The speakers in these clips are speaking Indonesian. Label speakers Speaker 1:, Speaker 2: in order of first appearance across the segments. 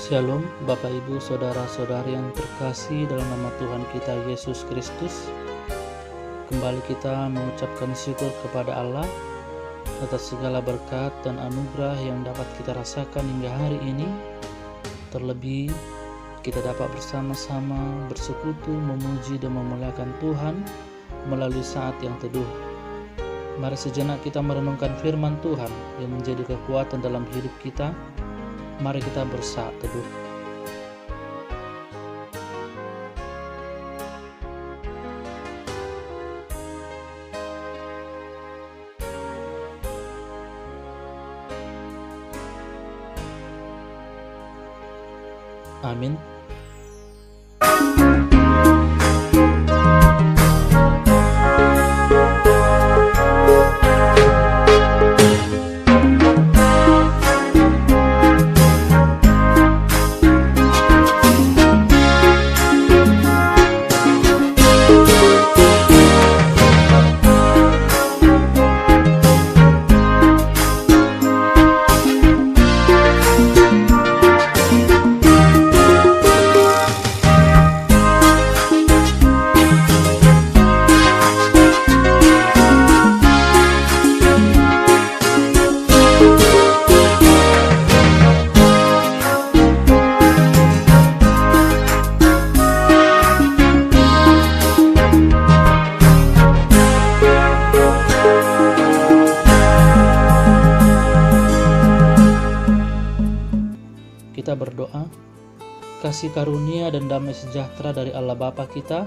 Speaker 1: Shalom Bapak Ibu Saudara-saudari yang terkasih dalam nama Tuhan kita Yesus Kristus. Kembali kita mengucapkan syukur kepada Allah atas segala berkat dan anugerah yang dapat kita rasakan hingga hari ini. Terlebih kita dapat bersama-sama bersekutu, memuji dan memuliakan Tuhan melalui saat yang teduh. Mari sejenak kita merenungkan firman Tuhan yang menjadi kekuatan dalam hidup kita. Mari kita bersaat teduh. Amin. Kita berdoa. Kasih karunia dan damai sejahtera dari Allah Bapa kita,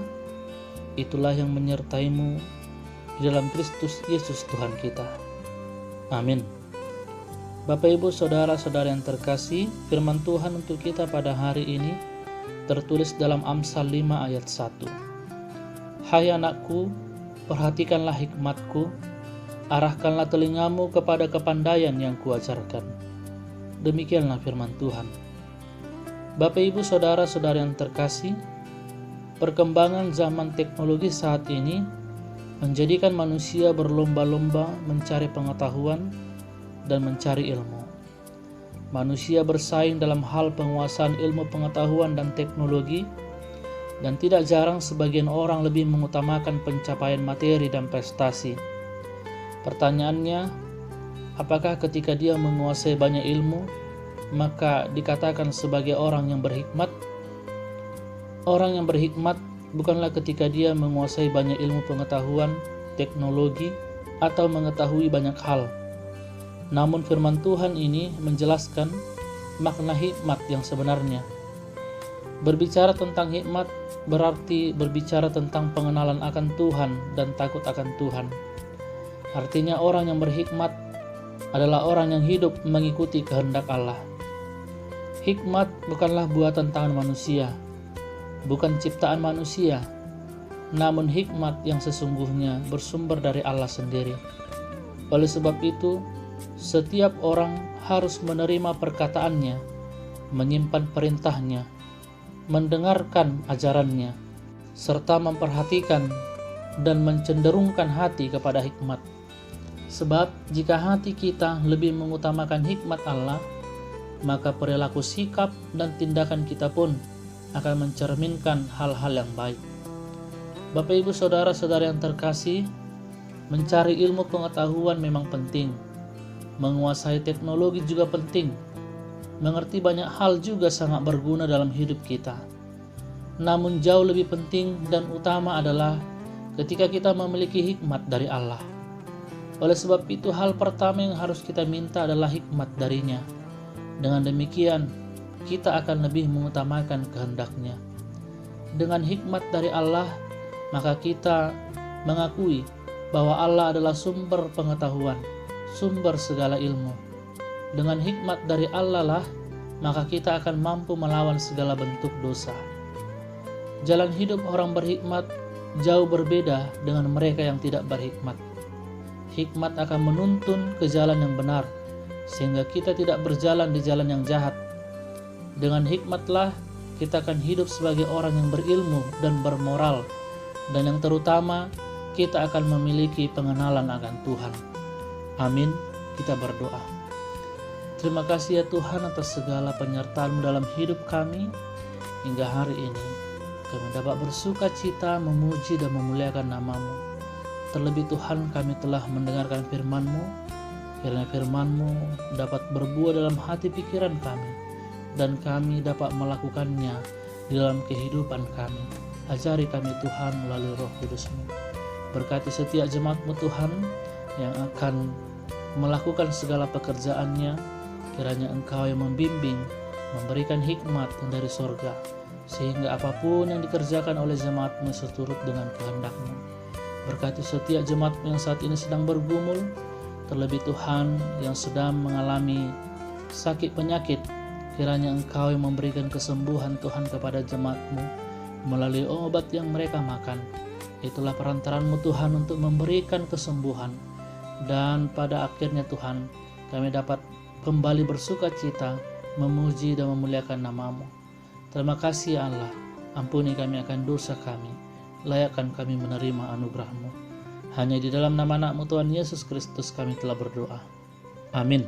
Speaker 1: itulah yang menyertaimu di dalam Kristus Yesus Tuhan kita. Amin. Bapak Ibu Saudara-saudara yang terkasih, firman Tuhan untuk kita pada hari ini tertulis dalam Amsal 5 ayat 1. Hai anakku, perhatikanlah hikmatku, arahkanlah telingamu kepada kepandaian yang kuajarkan. Demikianlah firman Tuhan. Bapak Ibu Saudara-saudara yang terkasih, perkembangan zaman teknologi saat ini menjadikan manusia berlomba-lomba mencari pengetahuan dan mencari ilmu. Manusia bersaing dalam hal penguasaan ilmu pengetahuan dan teknologi, dan tidak jarang sebagian orang lebih mengutamakan pencapaian materi dan prestasi. Pertanyaannya, apakah ketika dia menguasai banyak ilmu, maka dikatakan sebagai orang yang berhikmat? Orang yang berhikmat bukanlah ketika dia menguasai banyak ilmu pengetahuan, teknologi, atau mengetahui banyak hal. Namun firman Tuhan ini menjelaskan makna hikmat yang sebenarnya. Berbicara tentang hikmat berarti berbicara tentang pengenalan akan Tuhan dan takut akan Tuhan. Artinya orang yang berhikmat adalah orang yang hidup mengikuti kehendak Allah. Hikmat bukanlah buatan tangan manusia, bukan ciptaan manusia, namun hikmat yang sesungguhnya bersumber dari Allah sendiri. Oleh sebab itu, setiap orang harus menerima perkataannya, menyimpan perintahnya, mendengarkan ajarannya, serta memperhatikan dan mencenderungkan hati kepada hikmat. Sebab jika hati kita lebih mengutamakan hikmat Allah, maka perilaku sikap dan tindakan kita pun akan mencerminkan hal-hal yang baik. Bapak Ibu Saudara-saudara yang terkasih, mencari ilmu pengetahuan memang penting. Menguasai teknologi juga penting. Mengerti banyak hal juga sangat berguna dalam hidup kita. Namun jauh lebih penting dan utama adalah ketika kita memiliki hikmat dari Allah. Oleh sebab itu, hal pertama yang harus kita minta adalah hikmat darinya. Dengan demikian, kita akan lebih mengutamakan kehendak-Nya. Dengan hikmat dari Allah, maka kita mengakui bahwa Allah adalah sumber pengetahuan, sumber segala ilmu. Dengan hikmat dari Allah lah, maka kita akan mampu melawan segala bentuk dosa. Jalan hidup orang berhikmat jauh berbeda dengan mereka yang tidak berhikmat. Hikmat akan menuntun ke jalan yang benar, sehingga kita tidak berjalan di jalan yang jahat. Dengan hikmatlah kita akan hidup sebagai orang yang berilmu dan bermoral, dan yang terutama kita akan memiliki pengenalan akan Tuhan. Amin. Kita berdoa. Terima kasih ya Tuhan atas segala penyertaan-Mu dalam hidup kami. Hingga hari ini kami dapat bersuka cita, memuji dan memuliakan nama-Mu. Terlebih Tuhan, kami telah mendengarkan firman-Mu. Kiranya firman-Mu dapat berbuah dalam hati pikiran kami, dan kami dapat melakukannya di dalam kehidupan kami. Ajari kami Tuhan melalui Roh Kudus-Mu. Berkati setiap jemaat-Mu Tuhan yang akan melakukan segala pekerjaannya. Kiranya Engkau yang membimbing, memberikan hikmat dari sorga, sehingga apapun yang dikerjakan oleh jemaat-Mu seturut dengan kehendak-Mu. Berkati setiap jemaat-Mu yang saat ini sedang bergumul, terlebih Tuhan yang sedang mengalami sakit penyakit. Kiranya Engkau yang memberikan kesembuhan Tuhan kepada jemaat-Mu melalui obat yang mereka makan. Itulah perantaran-Mu Tuhan untuk memberikan kesembuhan. Dan pada akhirnya Tuhan, kami dapat kembali bersuka cita, memuji dan memuliakan nama-Mu. Terima kasih ya Allah, ampuni kami akan dosa kami, layakkan kami menerima anugerah-Mu. Hanya di dalam nama anak-Mu Tuhan Yesus Kristus kami telah berdoa. Amin.